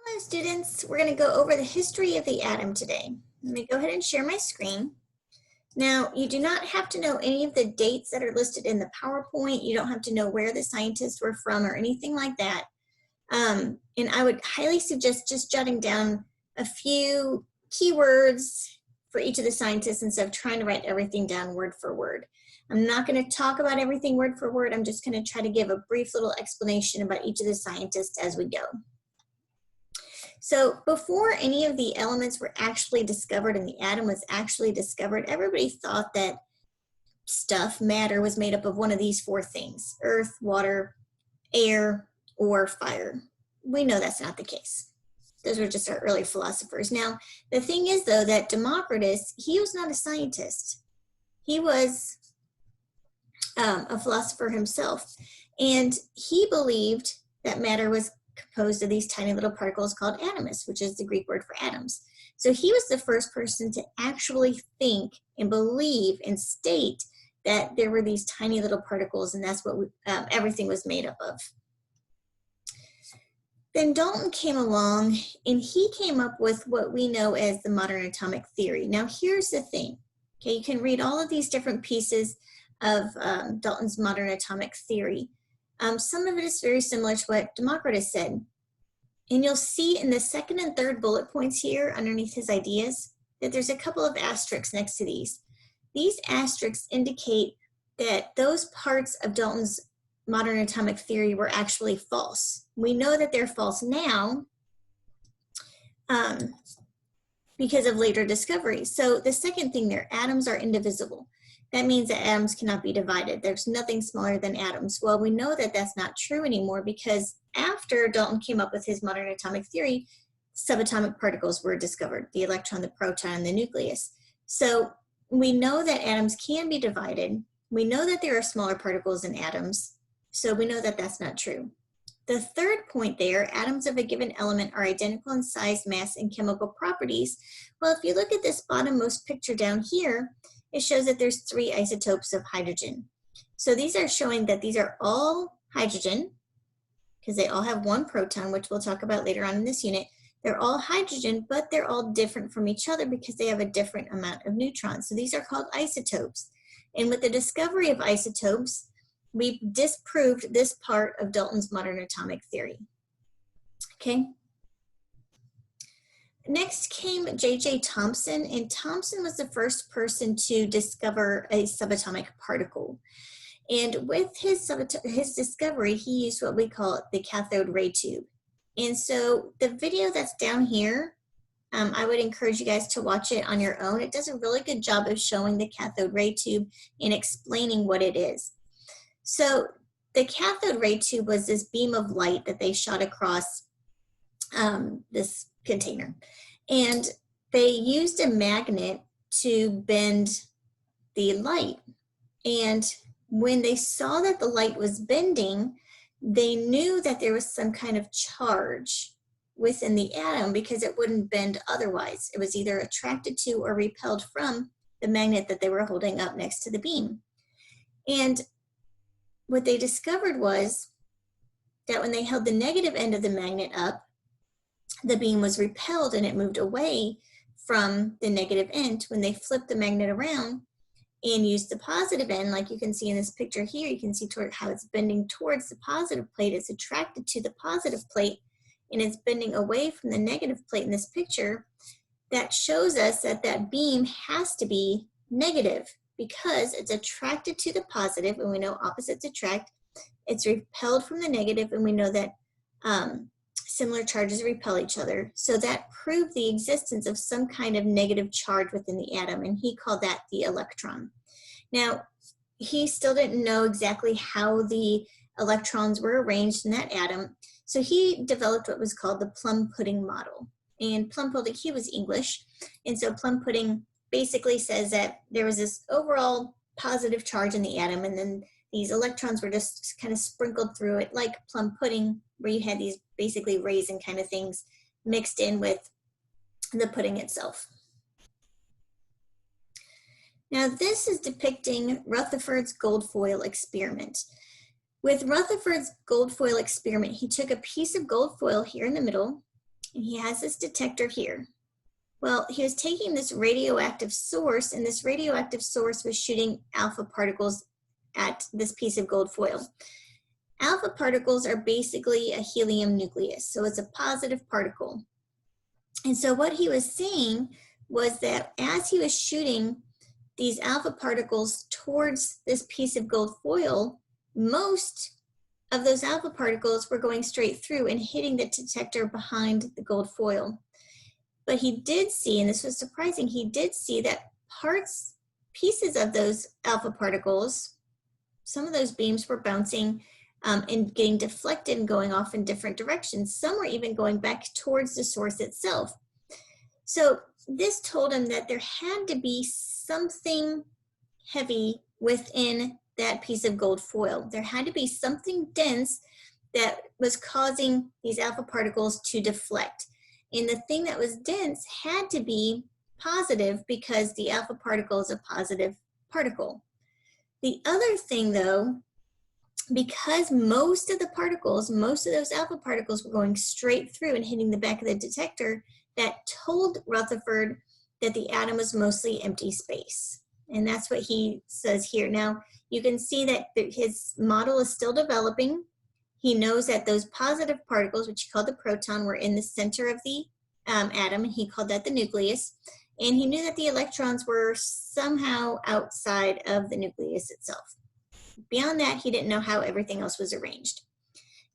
Hello students, we're going to go over the history of the atom today. Let me go ahead and share my screen. Now, you do not have to know any of the dates that are listed in the PowerPoint. You don't have to know where the scientists were from or anything like that. And I would highly suggest just jotting down a few keywords for each of the scientists instead of trying to write everything down word for word. I'm not going to talk about everything word for word. I'm just going to try to give a brief little explanation about each of the scientists as we go. So before any of the elements were actually discovered and the atom was actually discovered, everybody thought that stuff, matter, was made up of one of these four things: earth, water, air, or fire. We know that's not the case. Those were just our early philosophers. Now, the thing is, though, that Democritus, he was not a scientist. He was a philosopher himself, and he believed that matter was composed of these tiny little particles called atoms, which is the Greek word for atoms. So he was the first person to actually think and believe and state that there were these tiny little particles, and that's what everything was made up of. Then Dalton came along, and he came up with what we know as the modern atomic theory. Now, here's the thing. Okay, you can read all of these different pieces of Dalton's modern atomic theory. Some of it is very similar to what Democritus said. And you'll see in the second and third bullet points here underneath his ideas that there's a couple of asterisks next to these. These asterisks indicate that those parts of Dalton's modern atomic theory were actually false. We know that they're false now because of later discoveries. So the second thing there, atoms are indivisible. That means that atoms cannot be divided. There's nothing smaller than atoms. Well, we know that that's not true anymore because after Dalton came up with his modern atomic theory, subatomic particles were discovered: the electron, the proton, and the nucleus. So we know that atoms can be divided. We know that there are smaller particles in atoms. So we know that that's not true. The third point there, atoms of a given element are identical in size, mass, and chemical properties. Well, if you look at this bottommost picture down here, it shows that there's 3 isotopes of hydrogen. So these are showing that these are all hydrogen because they all have 1 proton, which we'll talk about later on in this unit. They're all hydrogen, but they're all different from each other because they have a different amount of neutrons. So these are called isotopes. And with the discovery of isotopes, we disproved this part of Dalton's modern atomic theory. Okay. Next came J.J. Thompson, and Thompson was the first person to discover a subatomic particle. And with his discovery, he used what we call the cathode ray tube. And so the video that's down here, I would encourage you guys to watch it on your own. It does a really good job of showing the cathode ray tube and explaining what it is. So the cathode ray tube was this beam of light that they shot across this container, and they used a magnet to bend the light. And when they saw that the light was bending, they knew that there was some kind of charge within the atom because it wouldn't bend otherwise. It was either attracted to or repelled from the magnet that they were holding up next to the beam. And what they discovered was that when they held the negative end of the magnet up, the beam was repelled and it moved away from the negative end. When they flipped the magnet around and used the positive end, like you can see in this picture here, you can see how it's bending towards the positive plate. It's attracted to the positive plate and it's bending away from the negative plate in this picture. That shows us that that beam has to be negative because it's attracted to the positive, and we know opposites attract. It's repelled from the negative, and we know that similar charges repel each other. So that proved the existence of some kind of negative charge within the atom, and he called that the electron. Now, he still didn't know exactly how the electrons were arranged in that atom, so he developed what was called the plum pudding model. And plum pudding, he was English, and so plum pudding basically says that there was this overall positive charge in the atom, and then these electrons were just kind of sprinkled through it like plum pudding, where you had these basically raisin kind of things mixed in with the pudding itself. Now this is depicting Rutherford's gold foil experiment. With Rutherford's gold foil experiment, he took a piece of gold foil here in the middle, And he has this detector here. Well, he was taking this radioactive source, and this radioactive source was shooting alpha particles at this piece of gold foil. Alpha particles are basically a helium nucleus, so it's a positive particle. And so what he was seeing was that as he was shooting these alpha particles towards this piece of gold foil, most of those alpha particles were going straight through and hitting the detector behind the gold foil. But he did see, and this was surprising, he did see that pieces of those alpha particles, some of those beams were bouncing and getting deflected and going off in different directions. Some were even going back towards the source itself. So this told him that there had to be something heavy within that piece of gold foil. There had to be something dense that was causing these alpha particles to deflect. And the thing that was dense had to be positive because the alpha particle is a positive particle. The other thing though, because most of those alpha particles were going straight through and hitting the back of the detector, that told Rutherford that the atom was mostly empty space. And that's what he says here. Now, you can see that his model is still developing. He knows that those positive particles, which he called the proton, were in the center of the atom, and he called that the nucleus. And he knew that the electrons were somehow outside of the nucleus itself. Beyond that, he didn't know how everything else was arranged.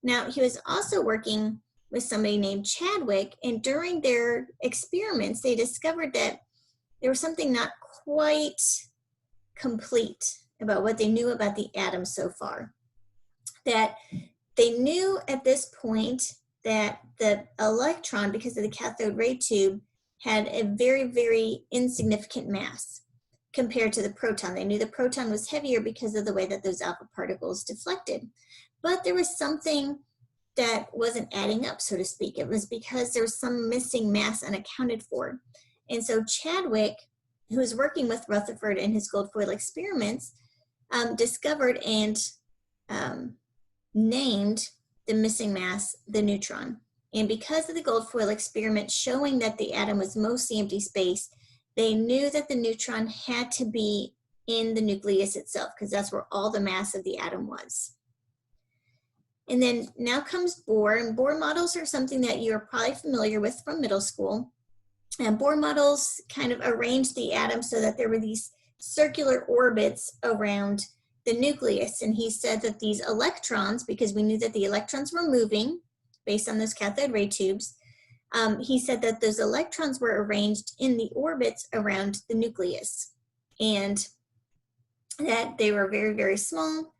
Now, he was also working with somebody named Chadwick, and during their experiments, they discovered that there was something not quite complete about what they knew about the atom so far. That they knew at this point that the electron, because of the cathode ray tube, had a very, very insignificant mass compared to the proton. They knew the proton was heavier because of the way that those alpha particles deflected. But there was something that wasn't adding up, so to speak. It was because there was some missing mass unaccounted for. And so Chadwick, who was working with Rutherford in his gold foil experiments, discovered and named the missing mass the neutron. And because of the gold foil experiment showing that the atom was mostly empty space, they knew that the neutron had to be in the nucleus itself, because that's where all the mass of the atom was. And then now comes Bohr, and Bohr models are something that you're probably familiar with from middle school. And Bohr models kind of arranged the atom so that there were these circular orbits around the nucleus. And he said that these electrons, because we knew that the electrons were moving based on those cathode ray tubes, he said that those electrons were arranged in the orbits around the nucleus, and that they were very, very small.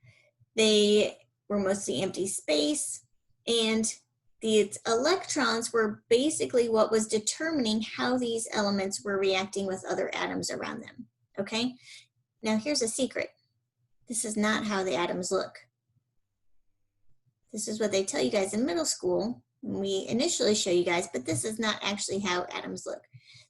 They were mostly empty space, and these electrons were basically what was determining how these elements were reacting with other atoms around them, okay? Now here's a secret. This is not how the atoms look. This is what they tell you guys in middle school, and we initially show you guys, but this is not actually how atoms look.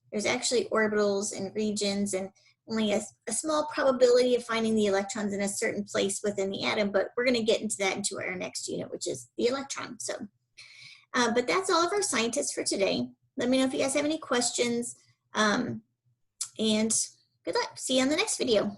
There's actually orbitals and regions, and only a small probability of finding the electrons in a certain place within the atom, but we're gonna get into that into our next unit, which is the electron. So, but that's all of our scientists for today. Let me know if you guys have any questions, and good luck. See you on the next video.